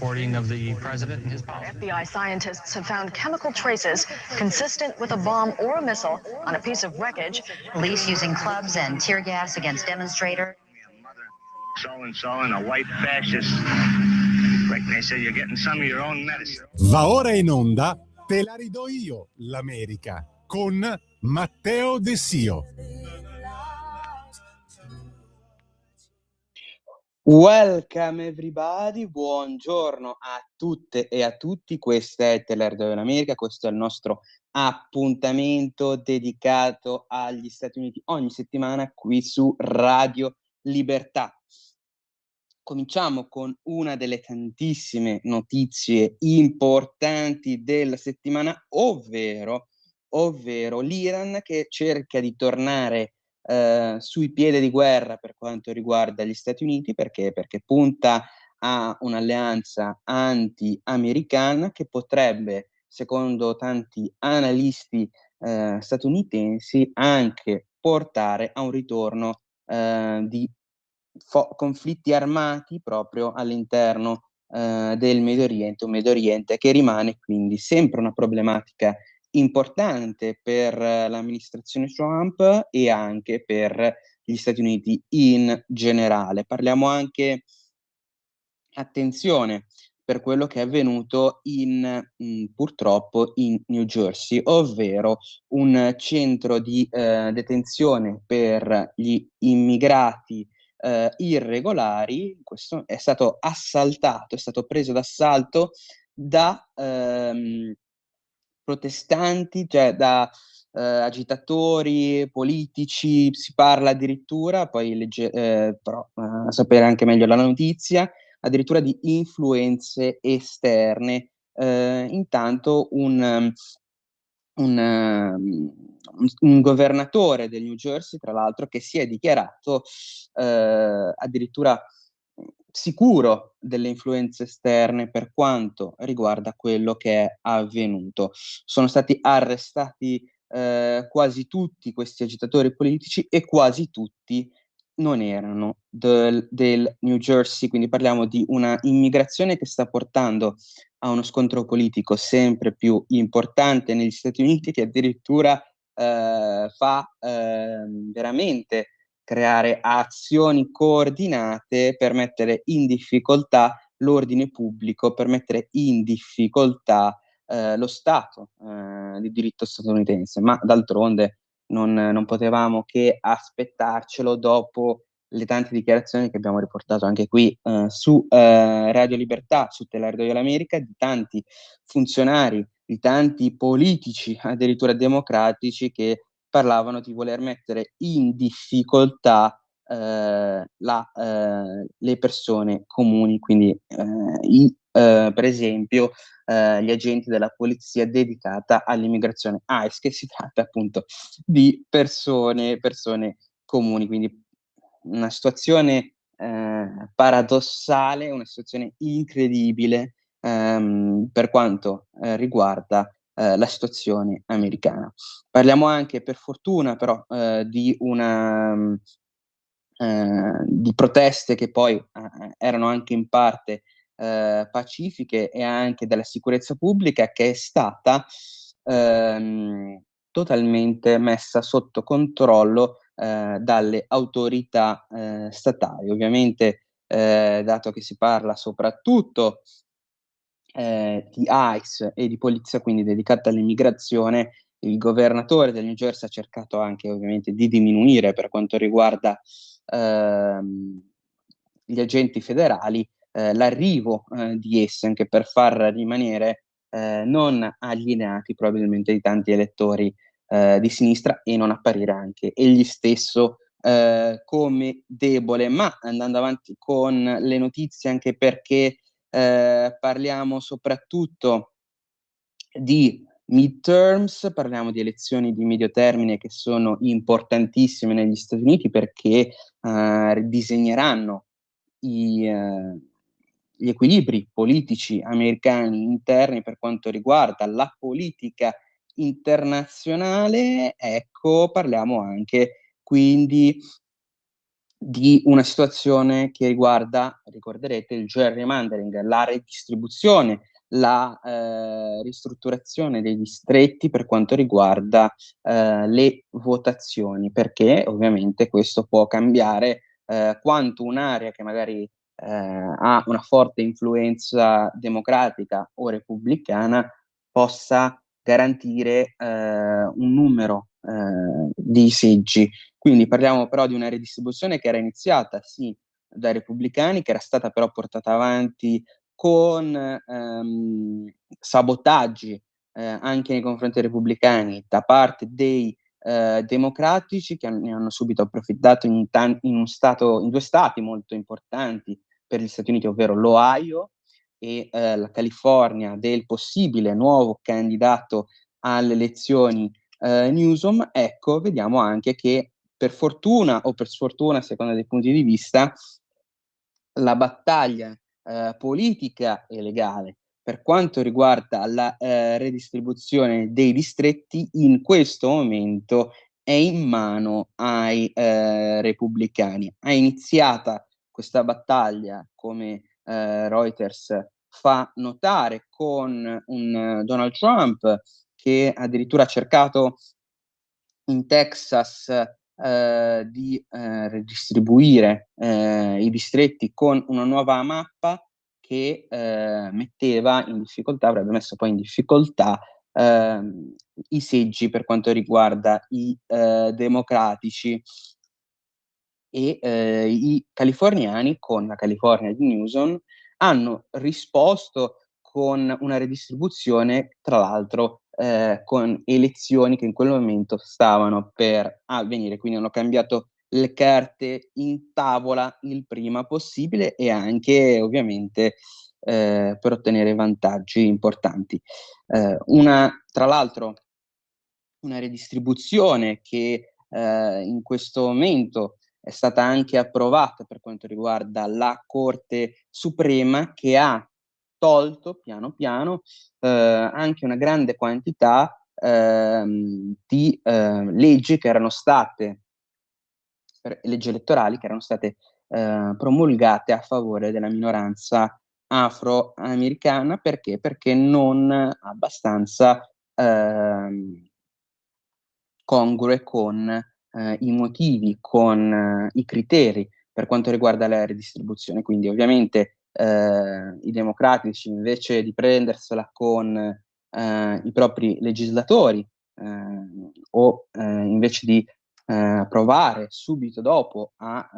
reporting of the president and his policy. FBI scientists have found chemical traces consistent with a bomb or a missile on a piece of wreckage. Police using clubs and tear gas against demonstrators. So-and-so and a white fascist. Like they said, you're getting some of your own medicine. Va ora in onda Te la ridò io, l'America, con Matteo De Sio. Welcome everybody, buongiorno a tutte e a tutti, questa è Te la ridò io, l'America, questo è il nostro appuntamento dedicato agli Stati Uniti ogni settimana qui su Radio Libertà. Cominciamo con una delle tantissime notizie importanti della settimana, ovvero l'Iran che cerca di tornare sui piedi di guerra per quanto riguarda gli Stati Uniti, perché punta a un'alleanza anti-americana che potrebbe, secondo tanti analisti statunitensi, anche portare a un ritorno di conflitti armati proprio all'interno del Medio Oriente, un Medio Oriente che rimane quindi sempre una problematica importante per l'amministrazione Trump e anche per gli Stati Uniti in generale. Parliamo anche, attenzione, per quello che è avvenuto purtroppo in New Jersey, ovvero un centro di detenzione per gli immigrati irregolari. Questo è stato assaltato, è stato preso d'assalto da protestanti, cioè da agitatori politici, si parla addirittura, poi però a sapere anche meglio la notizia, addirittura di influenze esterne. Intanto un governatore del New Jersey, tra l'altro, che si è dichiarato addirittura sicuro delle influenze esterne per quanto riguarda quello che è avvenuto. Sono stati arrestati quasi tutti questi agitatori politici e quasi tutti non erano del New Jersey, quindi parliamo di una immigrazione che sta portando a uno scontro politico sempre più importante negli Stati Uniti, che addirittura fa veramente creare azioni coordinate per mettere in difficoltà l'ordine pubblico, per mettere in difficoltà lo Stato di diritto statunitense. Ma d'altronde non potevamo che aspettarcelo dopo le tante dichiarazioni che abbiamo riportato anche qui su Radio Libertà, su Te la ridò io l'America, di tanti funzionari, di tanti politici, addirittura democratici, che parlavano di voler mettere in difficoltà le persone comuni, quindi per esempio gli agenti della polizia dedicata all'immigrazione ICE, che si tratta appunto di persone comuni, quindi una situazione paradossale, una situazione incredibile per quanto riguarda la situazione americana. Parliamo anche, per fortuna, però, di proteste che poi erano anche in parte pacifiche, e anche della sicurezza pubblica, che è stata totalmente messa sotto controllo dalle autorità statali. Ovviamente, dato che si parla soprattutto di ICE e di polizia, quindi dedicata all'immigrazione, il governatore del New Jersey ha cercato anche ovviamente di diminuire, per quanto riguarda gli agenti federali, l'arrivo di essi, anche per far rimanere non allineati probabilmente di tanti elettori di sinistra, e non apparire anche egli stesso come debole. Ma andando avanti con le notizie, anche perché parliamo soprattutto di midterms, parliamo di elezioni di medio termine che sono importantissime negli Stati Uniti, perché ridisegneranno gli equilibri politici americani interni per quanto riguarda la politica internazionale. Ecco, parliamo anche quindi di una situazione che riguarda, ricorderete, il gerrymandering, la redistribuzione, la ristrutturazione dei distretti per quanto riguarda le votazioni, perché ovviamente questo può cambiare quanto un'area che magari ha una forte influenza democratica o repubblicana possa garantire un numero di seggi. Quindi parliamo però di una redistribuzione che era iniziata sì dai repubblicani, che era stata però portata avanti con sabotaggi anche nei confronti dei repubblicani da parte dei democratici, che ne hanno subito approfittato in due stati molto importanti per gli Stati Uniti, ovvero l'Ohio e la California, del possibile nuovo candidato alle elezioni Newsom. Ecco, vediamo anche che per fortuna o per sfortuna, a seconda dei punti di vista, la battaglia politica e legale per quanto riguarda la redistribuzione dei distretti in questo momento è in mano ai repubblicani. È iniziata questa battaglia, come Reuters fa notare, con un Donald Trump che addirittura ha cercato in Texas di redistribuire i distretti con una nuova mappa che metteva in difficoltà, avrebbe messo poi in difficoltà i seggi per quanto riguarda i democratici e i californiani, con la California di Newsom, hanno risposto con una redistribuzione, tra l'altro, con elezioni che in quel momento stavano per avvenire, quindi hanno cambiato le carte in tavola il prima possibile e anche ovviamente per ottenere vantaggi importanti. Tra l'altro, una redistribuzione che in questo momento è stata anche approvata per quanto riguarda la Corte Suprema, che ha tolto piano piano anche una grande quantità di leggi che erano state, leggi elettorali che erano state promulgate a favore della minoranza afroamericana. Perché? Perché non abbastanza congrue con i motivi, con i criteri per quanto riguarda la redistribuzione. Quindi ovviamente i democratici, invece di prendersela con i propri legislatori o invece di provare subito dopo a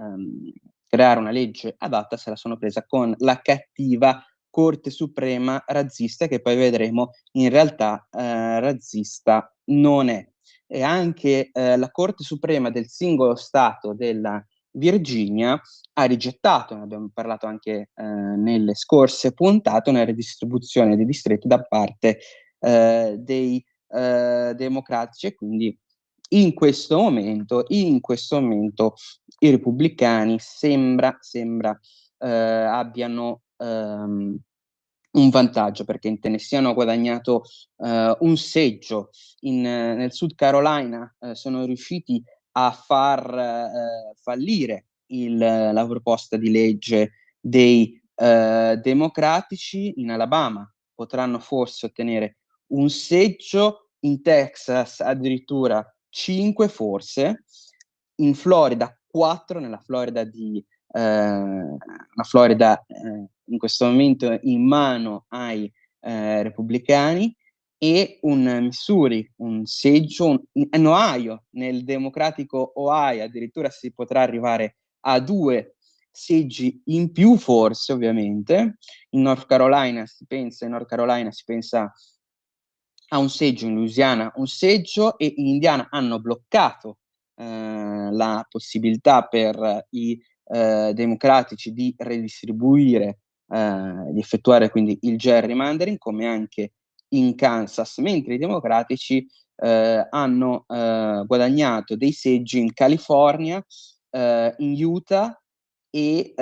creare una legge adatta, se la sono presa con la cattiva Corte Suprema razzista, che poi vedremo in realtà razzista non è. E anche la Corte Suprema del singolo Stato della Virginia ha rigettato, ne abbiamo parlato anche nelle scorse puntate, una redistribuzione dei distretti da parte dei democratici, e quindi in questo momento i repubblicani sembra abbiano un vantaggio, perché in Tennessee hanno guadagnato un seggio, nel South Carolina sono riusciti a far fallire la proposta di legge dei democratici. In Alabama potranno forse ottenere un seggio, in Texas addirittura 5 forse, in Florida 4, nella Florida in questo momento in mano ai repubblicani, e un Missouri, un seggio, in Ohio, nel democratico Ohio addirittura si potrà arrivare a 2 seggi in più forse, ovviamente. In North Carolina si pensa a un seggio, in Louisiana un seggio, e in Indiana hanno bloccato la possibilità per i democratici di redistribuire, di effettuare quindi il gerrymandering, come anche in Kansas, mentre i democratici hanno guadagnato dei seggi in California, in Utah e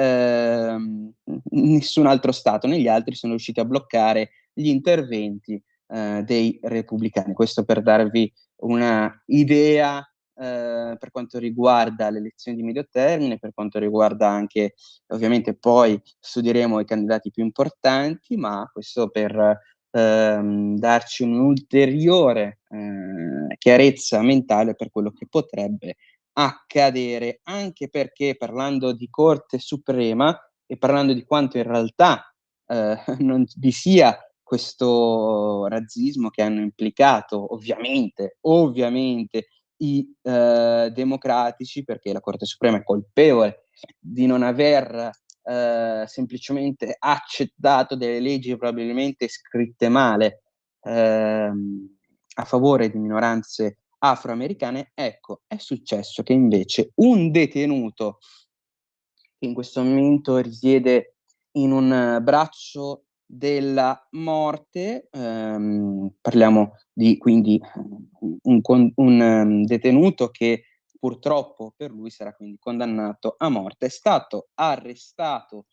nessun altro stato. Negli altri sono riusciti a bloccare gli interventi dei repubblicani. Questo per darvi una idea per quanto riguarda le elezioni di medio termine, per quanto riguarda anche, ovviamente poi studieremo i candidati più importanti, ma questo per darci un'ulteriore chiarezza mentale per quello che potrebbe accadere, anche perché parlando di Corte Suprema e parlando di quanto in realtà non vi sia questo razzismo che hanno implicato ovviamente i democratici, perché la Corte Suprema è colpevole di non aver semplicemente accettato delle leggi probabilmente scritte male a favore di minoranze afroamericane. Ecco, è successo che invece un detenuto che in questo momento risiede in un braccio della morte, parliamo di quindi un detenuto che purtroppo per lui sarà quindi condannato a morte. È stato arrestato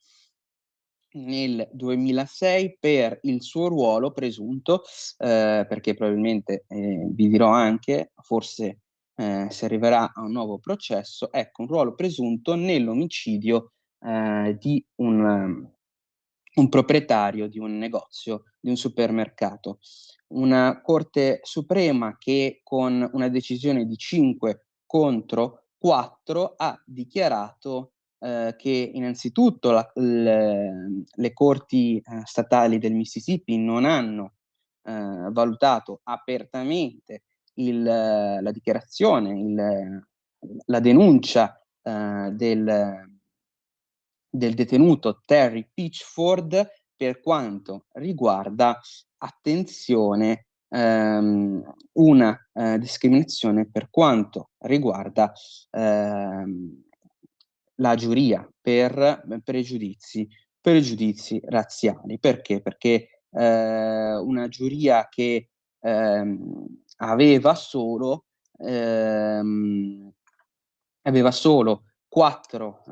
nel 2006 per il suo ruolo presunto, perché probabilmente, vi dirò anche, forse si arriverà a un nuovo processo, ecco, un ruolo presunto nell'omicidio di un proprietario di un negozio, di un supermercato. Una Corte Suprema che con una decisione di 5 contro 4 ha dichiarato che innanzitutto le corti statali del Mississippi non hanno valutato apertamente la dichiarazione, la denuncia del detenuto Terry Pitchford per quanto riguarda, attenzione, una discriminazione per quanto riguarda la giuria per pregiudizi razziali. Perché? Perché una giuria che aveva solo 4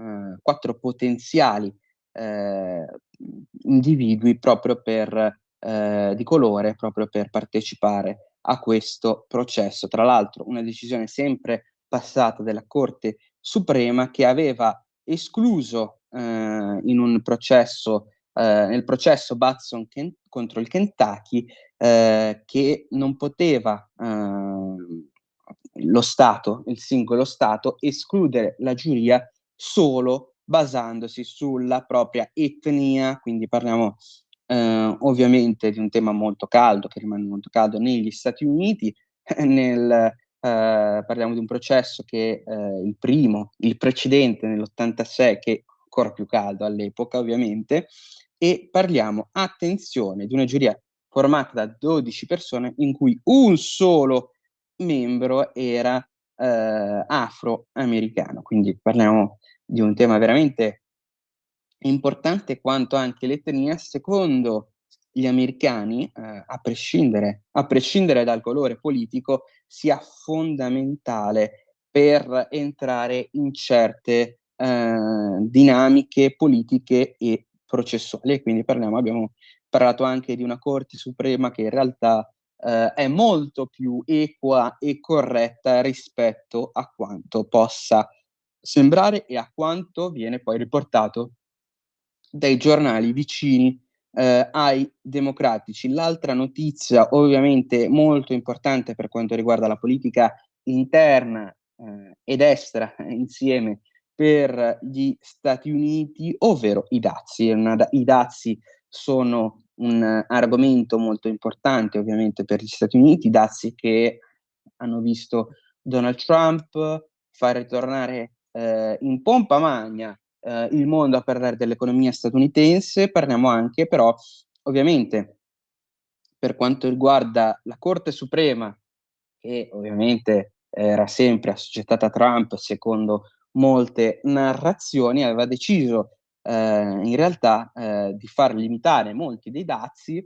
potenziali individui proprio per di colore, proprio per partecipare a questo processo. Tra l'altro una decisione sempre passata della Corte Suprema che aveva escluso in un processo nel processo Batson contro il Kentucky che non poteva lo Stato, il singolo Stato, escludere la giuria solo basandosi sulla propria etnia, quindi parliamo ovviamente di un tema molto caldo, che rimane molto caldo negli Stati Uniti, parliamo di un processo che il precedente nell'86, che è ancora più caldo all'epoca ovviamente, e parliamo, attenzione, di una giuria formata da 12 persone in cui un solo membro era afroamericano, quindi parliamo di un tema veramente importante quanto anche l'etnia secondo gli americani, a prescindere dal colore politico, sia fondamentale per entrare in certe dinamiche politiche e processuali. E quindi abbiamo parlato anche di una Corte Suprema che in realtà è molto più equa e corretta rispetto a quanto possa sembrare e a quanto viene poi riportato dai giornali vicini ai democratici. L'altra notizia ovviamente molto importante per quanto riguarda la politica interna ed estera insieme per gli Stati Uniti, ovvero i dazi. I dazi sono un argomento molto importante ovviamente per gli Stati Uniti, dazi che hanno visto Donald Trump far ritornare in pompa magna il mondo a parlare dell'economia statunitense. Parliamo anche però ovviamente per quanto riguarda la Corte Suprema, che ovviamente era sempre assoggettata a Trump secondo molte narrazioni, aveva deciso in realtà di far limitare molti dei dazi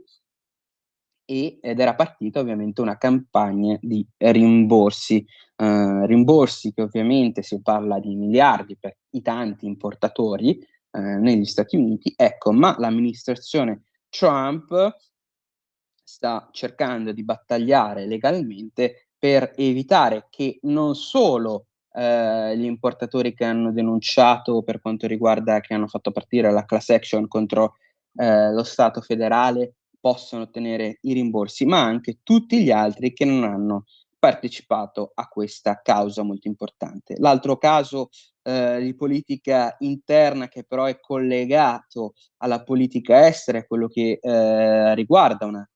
ed era partita ovviamente una campagna di rimborsi che ovviamente si parla di miliardi per i tanti importatori negli Stati Uniti, ecco, ma l'amministrazione Trump sta cercando di battagliare legalmente per evitare che non solo gli importatori che hanno denunciato per quanto riguarda, che hanno fatto partire la class action contro lo Stato federale possono ottenere i rimborsi, ma anche tutti gli altri che non hanno partecipato a questa causa molto importante. L'altro caso di politica interna che però è collegato alla politica estera è quello che riguarda una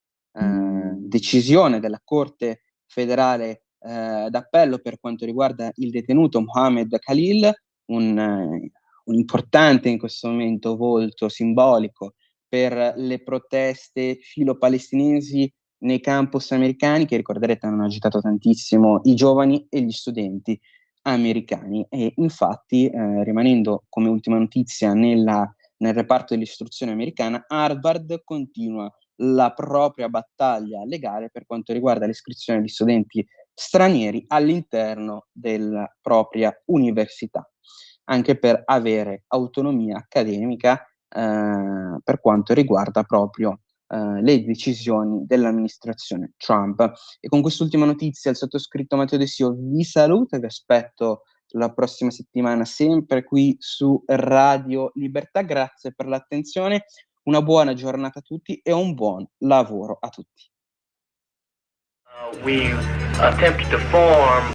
decisione della Corte federale d'appello per quanto riguarda il detenuto Mohammed Khalil, un importante in questo momento volto simbolico per le proteste filo-palestinesi nei campus americani, che ricorderete hanno agitato tantissimo i giovani e gli studenti americani. E infatti, rimanendo come ultima notizia nel reparto dell'istruzione americana, Harvard continua la propria battaglia legale per quanto riguarda l'iscrizione di studenti stranieri all'interno della propria università, anche per avere autonomia accademica per quanto riguarda proprio le decisioni dell'amministrazione Trump. E con quest'ultima notizia il sottoscritto Matteo De Sio vi saluta e vi aspetto la prossima settimana sempre qui su Radio Libertà. Grazie per l'attenzione, una buona giornata a tutti e un buon lavoro a tutti. We attempted to form